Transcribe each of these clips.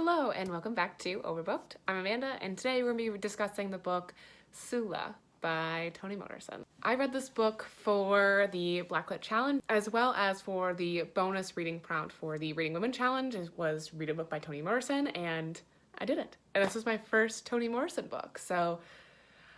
Hello and welcome back to Overbooked. I'm Amanda and today we're going to be discussing the book Sula by Toni Morrison. I read this book for the Blacklit Challenge as well as for the bonus reading prompt for the Reading Women Challenge. It was read a book by Toni Morrison and I did it. And this was my first Toni Morrison book, so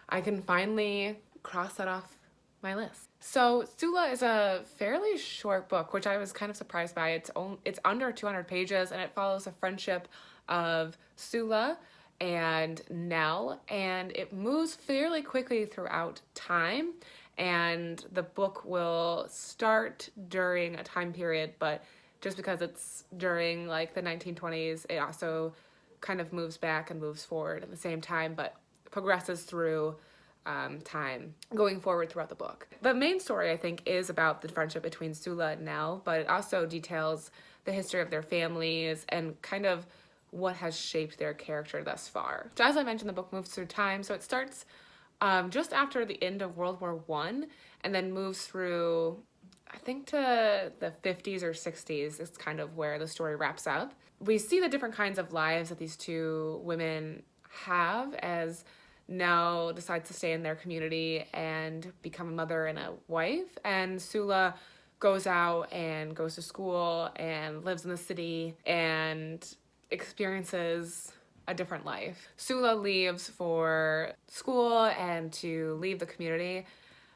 I can finally cross that off my list. So Sula is a fairly short book, which I was kind of surprised by. It's under 200 pages and it follows the friendship of Sula and Nell, and it moves fairly quickly throughout time, and the book will start during a time period, but just because it's during like the 1920s, it also kind of moves back and moves forward at the same time, but progresses through time going forward throughout the book. The main story, I think, is about the friendship between Sula and Nell, but it also details the history of their families and kind of what has shaped their character thus far. So as I mentioned, the book moves through time, so it starts just after the end of World War I and then moves through, I think, to the 50s or 60s is kind of where the story wraps up. We see the different kinds of lives that these two women have as Nell decides to stay in their community and become a mother and a wife, and Sula goes out and goes to school and lives in the city and experiences a different life. Sula leaves for school and to leave the community,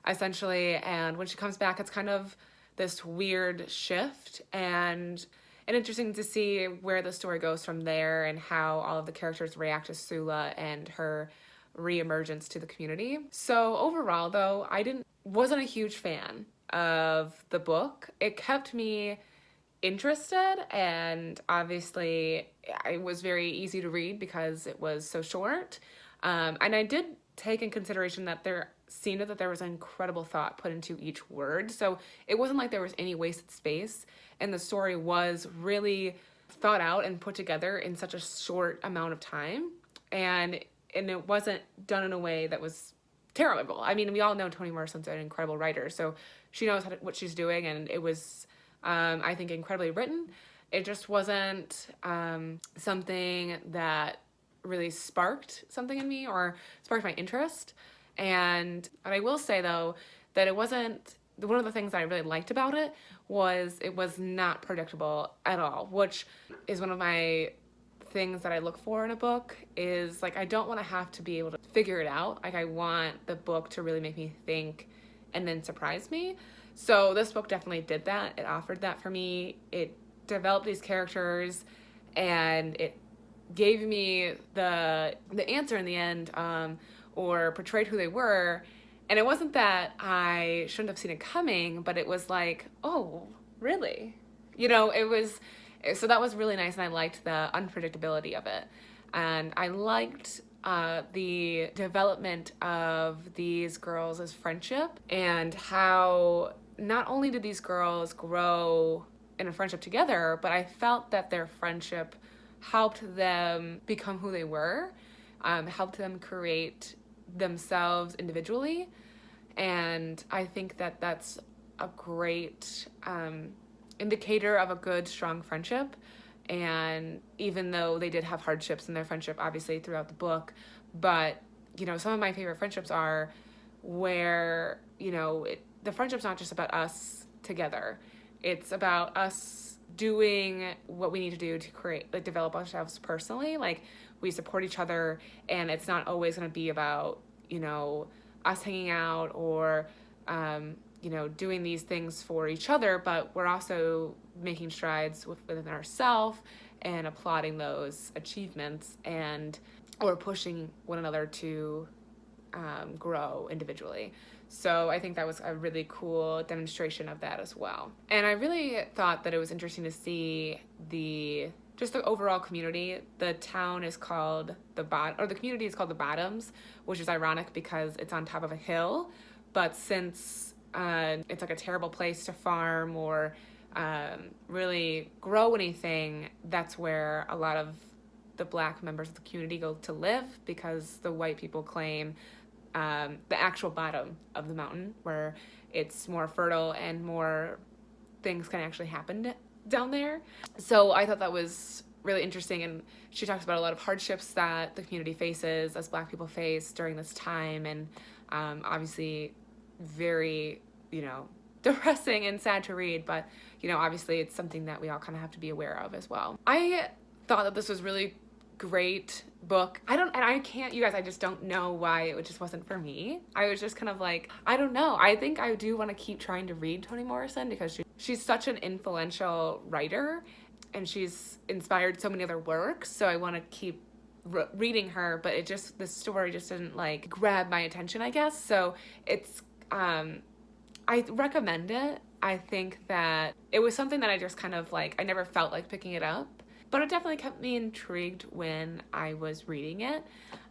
essentially, and when she comes back, it's kind of this weird shift, and interesting to see where the story goes from there and how all of the characters react to Sula and her re-emergence to the community. So overall, though, I wasn't a huge fan of the book. It kept me interested, and obviously it was very easy to read because it was so short. And I did take in consideration that there was incredible thought put into each word. So it wasn't like there was any wasted space, and the story was really thought out and put together in such a short amount of time. And it wasn't done in a way that was terrible. I mean, we all know Toni Morrison's an incredible writer, so she knows what she's doing, and it was, I think, incredibly written. It just wasn't something that really sparked something in me or sparked my interest. And I will say, though, that it wasn't, one of the things that I really liked about it was not predictable at all, which is one of my things that I look for in a book. Is like, I don't want to have to be able to figure it out. Like, I want the book to really make me think and then surprise me. So this book definitely did that. It offered that for me. It developed these characters and it gave me the answer in the end, or portrayed who they were. And it wasn't that I shouldn't have seen it coming, but it was like, oh, really? You know, so that was really nice, and I liked the unpredictability of it. And I liked the development of these girls' friendship and how not only did these girls grow in a friendship together, but I felt that their friendship helped them become who they were, helped them create themselves individually. And I think that that's a great indicator of a good, strong friendship. And even though they did have hardships in their friendship, obviously, throughout the book, but, you know, some of my favorite friendships are where, you know, the friendship's not just about us together. It's about us doing what we need to do to develop ourselves personally. Like, we support each other, and it's not always going to be about, you know, us hanging out or, you know, doing these things for each other, but we're also making strides within ourselves and applauding those achievements or pushing one another to grow individually. So I think that was a really cool demonstration of that as well. And I really thought that it was interesting to see the overall community. The town is called the community is called the Bottoms, which is ironic because it's on top of a hill, but since it's like a terrible place to farm or really grow anything, that's where a lot of the black members of the community go to live, because the white people claim the actual bottom of the mountain where it's more fertile and more things can actually happen down there. So I thought that was really interesting, and she talks about a lot of hardships that the community faces, as Black people face during this time, and obviously very, you know, depressing and sad to read, but, you know, obviously it's something that we all kind of have to be aware of as well. I thought that this was really great book. I can't, you guys, I just don't know why it just wasn't for me. I was just kind of like, I don't know. I think I do want to keep trying to read Toni Morrison because she's such an influential writer, and she's inspired so many other works, so I want to keep reading her, but the story just didn't like grab my attention, I guess. So it's, I recommend it. I think that it was something that I just kind of like, I never felt like picking it up, but it definitely kept me intrigued when I was reading it.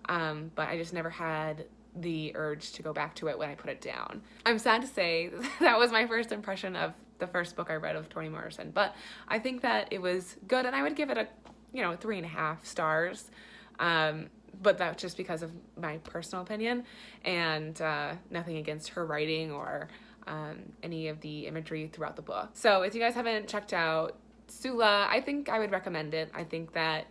But I just never had the urge to go back to it when I put it down. I'm sad to say that was my first impression of the first book I read of Toni Morrison, but I think that it was good, and I would give it a, you know, 3.5 stars. But that's just because of my personal opinion, and nothing against her writing or any of the imagery throughout the book. So if you guys haven't checked out Sula, I think I would recommend it. I think that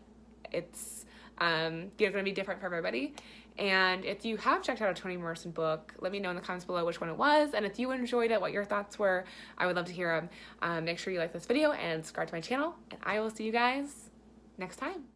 it's going to be different for everybody. And if you have checked out a Toni Morrison book, let me know in the comments below which one it was, and if you enjoyed it, what your thoughts were. I would love to hear them. Make sure you like this video and subscribe to my channel, and I will see you guys next time.